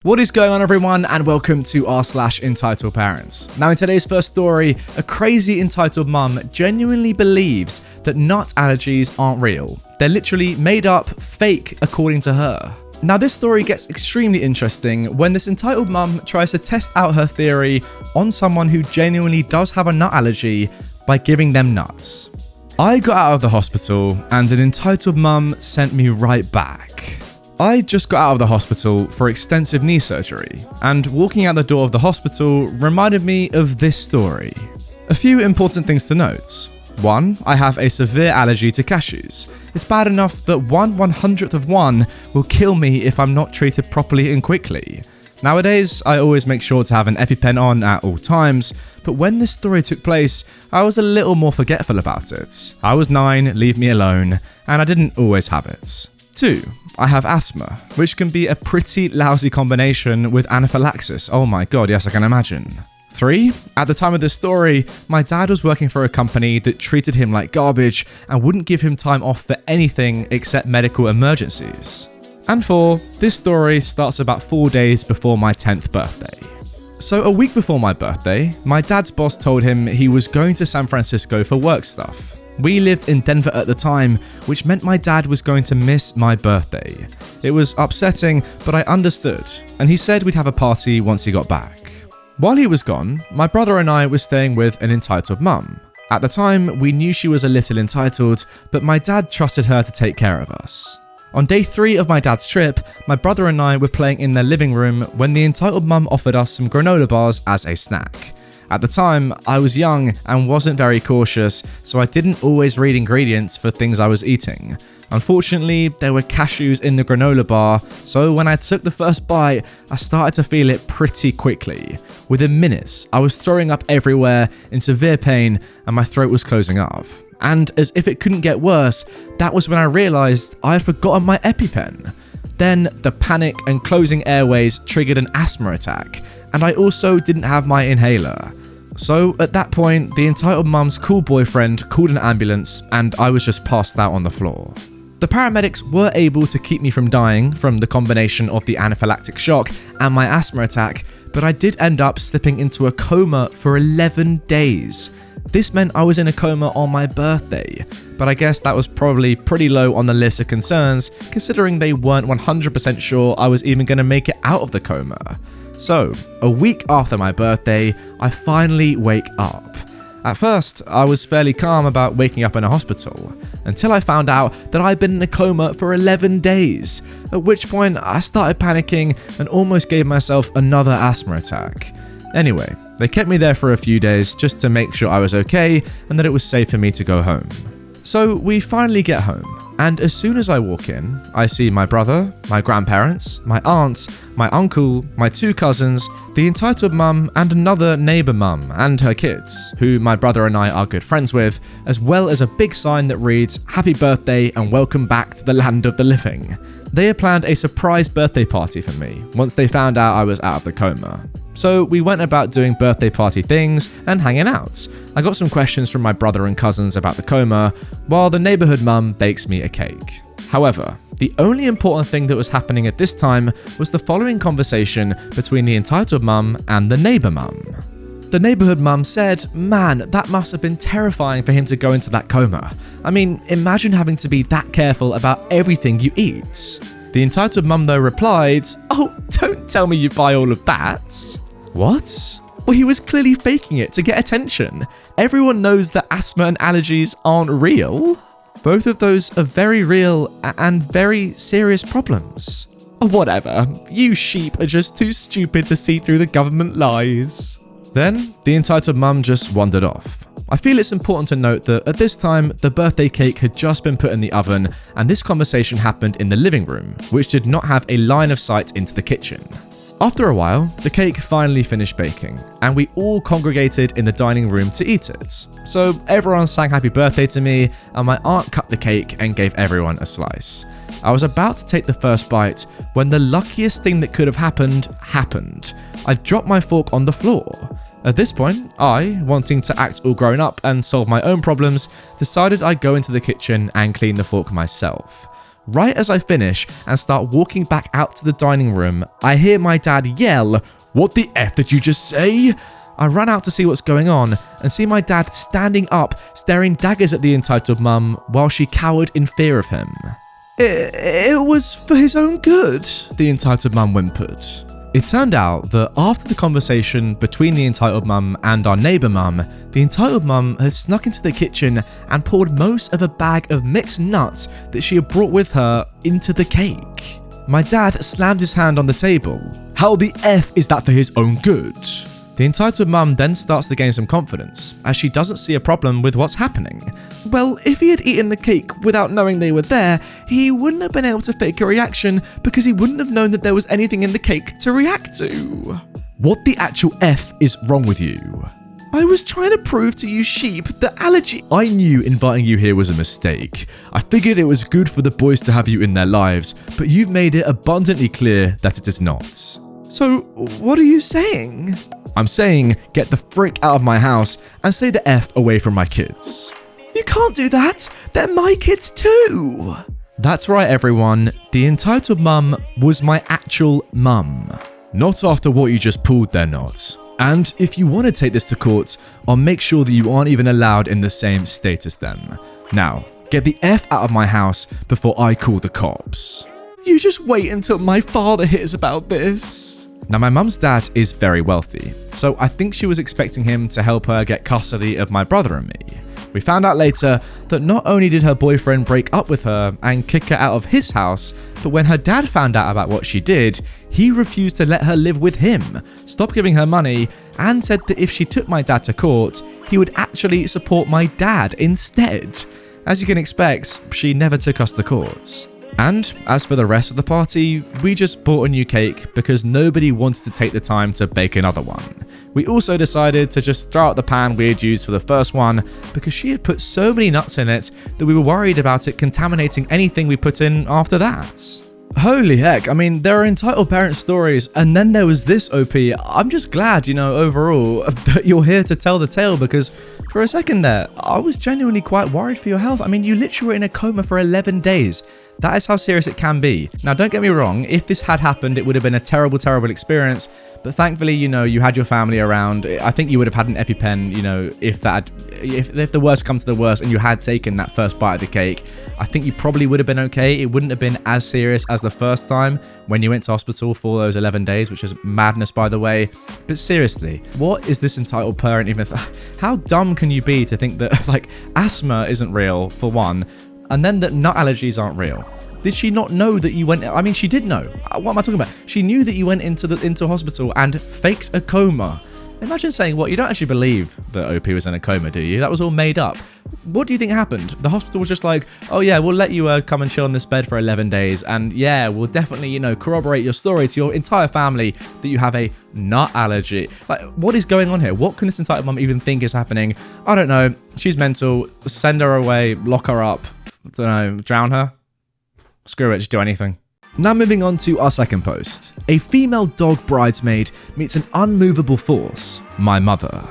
What is going on, everyone, and welcome to r/EntitledParents. Now, in today's first story, a crazy entitled mum genuinely believes that nut allergies aren't real. They're literally made up, fake, according to her. Now, this story gets extremely interesting when this entitled mum tries to test out her theory on someone who genuinely does have a nut allergy by giving them nuts. I got out of the hospital and an entitled mum sent me right back. I just got out of the hospital for extensive knee surgery, and walking out the door of the hospital reminded me of this story. A few important things to note. 1. I have a severe allergy to cashews. It's bad enough that 1/100th of one will kill me if I'm not treated properly and quickly. Nowadays, I always make sure to have an EpiPen on at all times, but when this story took place, I was a little more forgetful about it. I was 9, leave me alone, and I didn't always have it. 2. I have asthma, which can be a pretty lousy combination with anaphylaxis. Oh my god, yes, I can imagine. 3. At the time of this story, my dad was working for a company that treated him like garbage and wouldn't give him time off for anything except medical emergencies. And 4. This story starts about 4 days before my 10th birthday. So a week before my birthday, my dad's boss told him he was going to San Francisco for work stuff. We lived in Denver at the time, which meant my dad was going to miss my birthday. It was upsetting, but I understood, and he said we'd have a party once he got back. While he was gone, my brother and I were staying with an entitled mum. At the time, we knew she was a little entitled, but my dad trusted her to take care of us. On day 3 of my dad's trip, my brother and I were playing in their living room when the entitled mum offered us some granola bars as a snack. At the time, I was young and wasn't very cautious, so I didn't always read ingredients for things I was eating. Unfortunately, there were cashews in the granola bar, so when I took the first bite, I started to feel it pretty quickly. Within minutes, I was throwing up everywhere, in severe pain, and my throat was closing up. And as if it couldn't get worse, that was when I realised I had forgotten my EpiPen. Then, the panic and closing airways triggered an asthma attack, and I also didn't have my inhaler. So at that point, the entitled mum's cool boyfriend called an ambulance and I was just passed out on the floor. The paramedics were able to keep me from dying from the combination of the anaphylactic shock and my asthma attack, but I did end up slipping into a coma for 11 days. This meant I was in a coma on my birthday, but I guess that was probably pretty low on the list of concerns, considering they weren't 100% sure I was even going to make it out of the coma. So, a week after my birthday, I finally wake up. At first, I was fairly calm about waking up in a hospital, until I found out that I'd been in a coma for 11 days, at which point I started panicking and almost gave myself another asthma attack. Anyway, they kept me there for a few days just to make sure I was okay and that it was safe for me to go home. So we finally get home. And as soon as I walk in, I see my brother, my grandparents, my aunts, my uncle, my 2 cousins, the entitled mum, and another neighbour mum and her kids, who my brother and I are good friends with, as well as a big sign that reads, "Happy birthday and welcome back to the land of the living." They had planned a surprise birthday party for me once they found out I was out of the coma. So we went about doing birthday party things and hanging out. I got some questions from my brother and cousins about the coma, while the neighbourhood mum bakes me a cake. However, the only important thing that was happening at this time was the following conversation between the entitled mum and the neighbour mum. The neighbourhood mum said, "Man, that must have been terrifying for him to go into that coma. I mean, imagine having to be that careful about everything you eat." The entitled mum though replied, "Oh, don't tell me you buy all of that." What? Well, he was clearly faking it to get attention. Everyone knows that asthma and allergies aren't real. Both of those are very real and very serious problems. Whatever, you sheep are just too stupid to see through the government lies. Then, the entitled mum just wandered off. I feel it's important to note that at this time, the birthday cake had just been put in the oven, and this conversation happened in the living room, which did not have a line of sight into the kitchen. After a while, the cake finally finished baking, and we all congregated in the dining room to eat it. So everyone sang happy birthday to me, and my aunt cut the cake and gave everyone a slice. I was about to take the first bite when the luckiest thing that could have happened. I dropped my fork on the floor. At this point, I, wanting to act all grown up and solve my own problems, decided I'd go into the kitchen and clean the fork myself. Right as I finish and start walking back out to the dining room, I hear my dad yell, "What the F did you just say?" I run out to see what's going on and see my dad standing up, staring daggers at the entitled mum while she cowered in fear of him. It was for his own good, the entitled mum whimpered. It turned out that after the conversation between the entitled mum and our neighbour mum, the entitled mum had snuck into the kitchen and poured most of a bag of mixed nuts that she had brought with her into the cake. My dad slammed his hand on the table. How the F is that for his own good? The entitled mum then starts to gain some confidence, as she doesn't see a problem with what's happening. Well, if he had eaten the cake without knowing they were there, he wouldn't have been able to fake a reaction because he wouldn't have known that there was anything in the cake to react to. What the actual F is wrong with you? I was trying to prove to you sheep that allergy... I knew inviting you here was a mistake. I figured it was good for the boys to have you in their lives, but you've made it abundantly clear that it is not. So, what are you saying? I'm saying get the frick out of my house and say the F away from my kids. You can't do that. They're my kids too. That's right, everyone. The entitled mum was my actual mum. Not after what you just pulled, they're not. And if you want to take this to court, I'll make sure that you aren't even allowed in the same state as them. Now, get the F out of my house before I call the cops. You just wait until my father hears about this. Now, my mum's dad is very wealthy, so I think she was expecting him to help her get custody of my brother and me. We found out later that not only did her boyfriend break up with her and kick her out of his house, but when her dad found out about what she did, he refused to let her live with him, stopped giving her money, and said that if she took my dad to court, he would actually support my dad instead. As you can expect, she never took us to court. And as for the rest of the party, we just bought a new cake because nobody wanted to take the time to bake another one. We also decided to just throw out the pan we had used for the first one because she had put so many nuts in it that we were worried about it contaminating anything we put in after that. Holy heck, I mean, there are entitled parent stories, and then there was this OP. I'm just glad, overall, that you're here to tell the tale, because for a second there, I was genuinely quite worried for your health. I mean, you literally were in a coma for 11 days. That is how serious it can be. Now, don't get me wrong, if this had happened, it would have been a terrible, terrible experience, but thankfully, you had your family around. I think you would have had an EpiPen, if the worst comes to the worst and you had taken that first bite of the cake, I think you probably would have been okay. It wouldn't have been as serious as the first time when you went to hospital for those 11 days, which is madness, by the way. But seriously, what is this entitled parent even? How dumb can you be to think that, asthma isn't real, for one, and then that nut allergies aren't real? Did she not know that you went... I mean, she did know. What am I talking about? She knew that you went into hospital and faked a coma. Imagine saying, you don't actually believe that OP was in a coma, do you? That was all made up. What do you think happened? The hospital was just like, oh yeah, we'll let you come and chill on this bed for 11 days. And yeah, we'll definitely, corroborate your story to your entire family that you have a nut allergy. What is going on here? What can this entitled mum even think is happening? I don't know. She's mental. Send her away. Lock her up. I don't know. Drown her. Screw it. Just do anything. Now moving on to our second post. A female dog bridesmaid meets an unmovable force, my mother.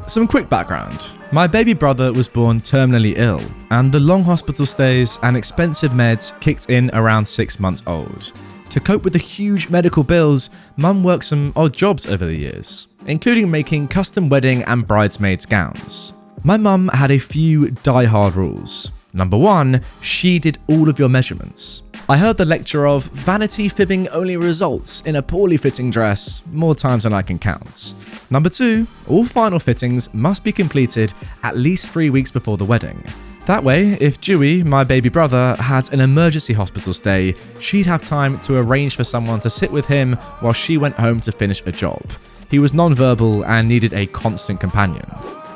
Some quick background. My baby brother was born terminally ill, and the long hospital stays and expensive meds kicked in around 6 months old. To cope with the huge medical bills, Mum worked some odd jobs over the years, including making custom wedding and bridesmaids' gowns. My mum had a few die-hard rules. Number 1, she did all of your measurements. I heard the lecture of vanity fibbing only results in a poorly fitting dress more times than I can count. Number 2, all final fittings must be completed at least 3 weeks before the wedding. That way, if Dewey, my baby brother, had an emergency hospital stay, she'd have time to arrange for someone to sit with him while she went home to finish a job. He was non-verbal and needed a constant companion.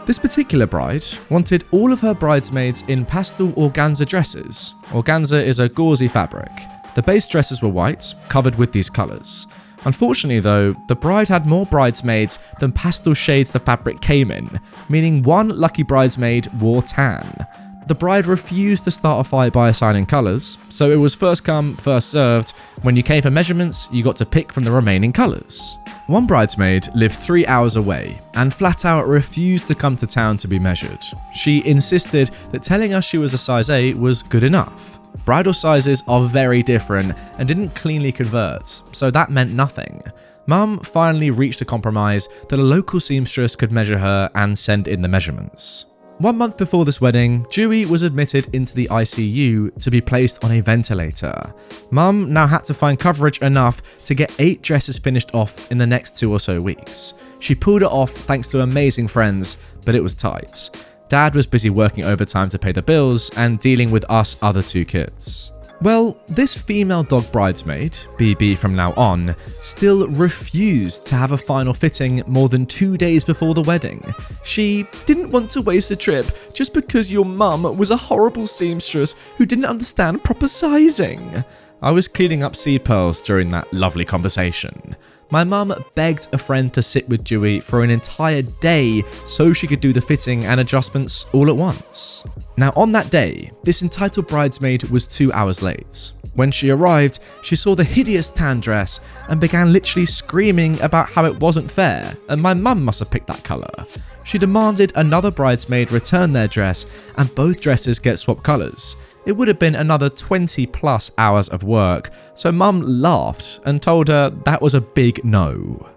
This particular bride wanted all of her bridesmaids in pastel organza dresses. Organza is a gauzy fabric. The base dresses were white, covered with these colours. Unfortunately though, the bride had more bridesmaids than pastel shades the fabric came in, meaning one lucky bridesmaid wore tan. The bride refused to start a fight by assigning colours, so it was first come, first served. When you came for measurements, you got to pick from the remaining colours. One bridesmaid lived 3 hours away and flat out refused to come to town to be measured. She insisted that telling us she was a size 8 was good enough. Bridle sizes are very different and didn't cleanly convert, so that meant nothing. Mum finally reached a compromise that a local seamstress could measure her and send in the measurements. 1 month before this wedding, Dewey was admitted into the ICU to be placed on a ventilator. Mum now had to find coverage enough to get 8 dresses finished off in the next 2 or so weeks. She pulled it off thanks to amazing friends, but it was tight. Dad was busy working overtime to pay the bills and dealing with us other 2 kids. Well, this female dog bridesmaid, BB from now on, still refused to have a final fitting more than 2 days before the wedding. She didn't want to waste a trip just because your mum was a horrible seamstress who didn't understand proper sizing. I was cleaning up seed pearls during that lovely conversation. My mum begged a friend to sit with Dewey for an entire day so she could do the fitting and adjustments all at once. Now on that day, this entitled bridesmaid was 2 hours late. When she arrived, she saw the hideous tan dress and began literally screaming about how it wasn't fair, and my mum must have picked that colour. She demanded another bridesmaid return their dress and both dresses get swapped colours. It would have been another 20 plus hours of work, so Mum laughed and told her that was a big no.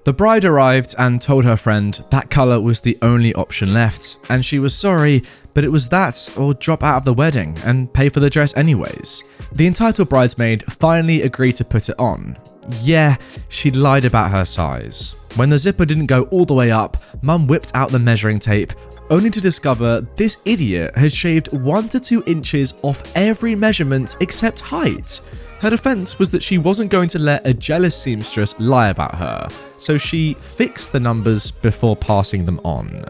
The bride arrived and told her friend that colour was the only option left, and she was sorry, but it was that or drop out of the wedding and pay for the dress anyways. The entitled bridesmaid finally agreed to put it on. Yeah, she'd lied about her size. When the zipper didn't go all the way up, Mum whipped out the measuring tape, only to discover this idiot had shaved 1 to 2 inches off every measurement except height. Her defense was that she wasn't going to let a jealous seamstress lie about her, so she fixed the numbers before passing them on.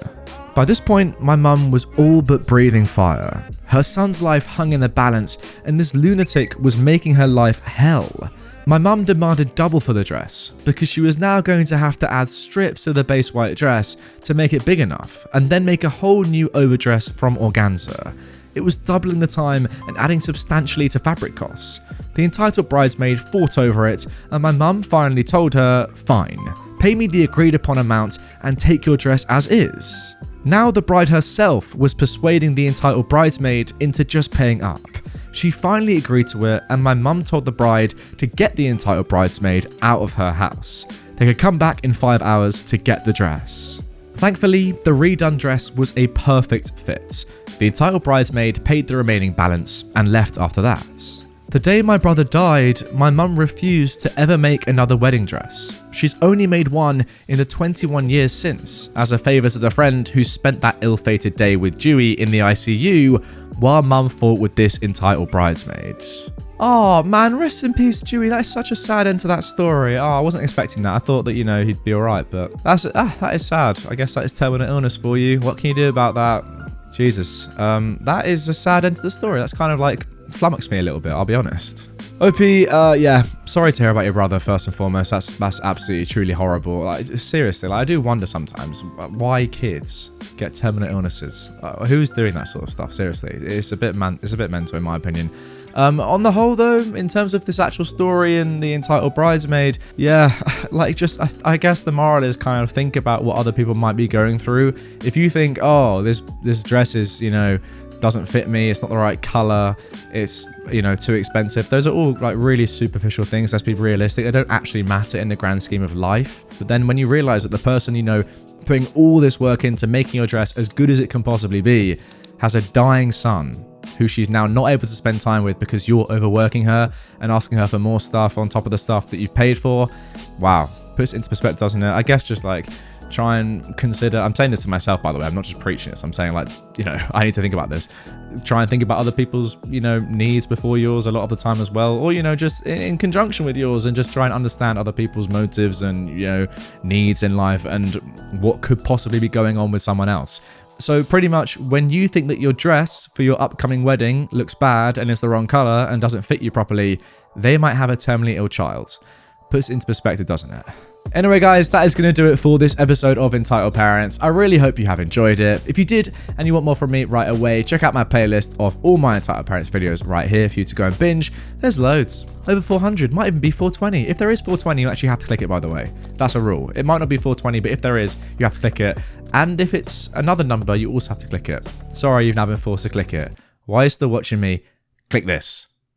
By this point, my mum was all but breathing fire. Her son's life hung in the balance, and this lunatic was making her life hell. My mum demanded double for the dress, because she was now going to have to add strips to the base white dress to make it big enough, and then make a whole new overdress from organza. It was doubling the time and adding substantially to fabric costs. The entitled bridesmaid fought over it, and my mum finally told her, fine, pay me the agreed upon amount and take your dress as is. Now the bride herself was persuading the entitled bridesmaid into just paying up. She finally agreed to it, and my mum told the bride to get the entitled bridesmaid out of her house. They could come back in 5 hours to get the dress. Thankfully, the redone dress was a perfect fit. The entitled bridesmaid paid the remaining balance and left after that. The day my brother died, my mum refused to ever make another wedding dress. She's only made one in the 21 years since, as a favour to the friend who spent that ill-fated day with Dewey in the ICU while mum fought with this entitled bridesmaid. Oh man, rest in peace, Dewey. That is such a sad end to that story. Oh, I wasn't expecting that. I thought that, he'd be alright, but that is sad. I guess that is terminal illness for you. What can you do about that? Jesus. That is a sad end to the story. That's kind of like flummoxed me a little bit, I'll be honest. OP, yeah, sorry to hear about your brother first and foremost. That's absolutely, truly horrible. Like, seriously, I do wonder sometimes why kids get terminal illnesses. Who's doing that sort of stuff? Seriously, it's a bit mental in my opinion. On the whole though, in terms of this actual story and the entitled bridesmaid, yeah, I guess the moral is kind of think about what other people might be going through. If you think, oh, this dress is, doesn't fit me, it's not the right color, it's too expensive, those are all like really superficial things. Let's be realistic, they don't actually matter in the grand scheme of life. But then when you realize that the person putting all this work into making your dress as good as it can possibly be has a dying son who she's now not able to spend time with because you're overworking her and asking her for more stuff on top of the stuff that you've paid for, wow, puts it into perspective, doesn't it? I guess just try and consider, I'm saying this to myself by the way, I'm not just preaching this, I'm saying I need to think about this. Try and think about other people's, needs before yours a lot of the time as well, or, just in conjunction with yours, and just try and understand other people's motives and, needs in life and what could possibly be going on with someone else. So pretty much when you think that your dress for your upcoming wedding looks bad and is the wrong color and doesn't fit you properly, they might have a terminally ill child. Puts it into perspective, doesn't it? Anyway guys, that is going to do it for this episode of Entitled Parents. I really hope you have enjoyed it. If you did and you want more from me right away, check out my playlist of all my Entitled Parents videos right here for you to go and binge. There's loads. Over 400, might even be 420. If there is 420, you actually have to click it, by the way. That's a rule. It might not be 420, but if there is, you have to click it. And if it's another number, you also have to click it. Sorry, you've now been forced to click it. Why are you still watching me? Click this.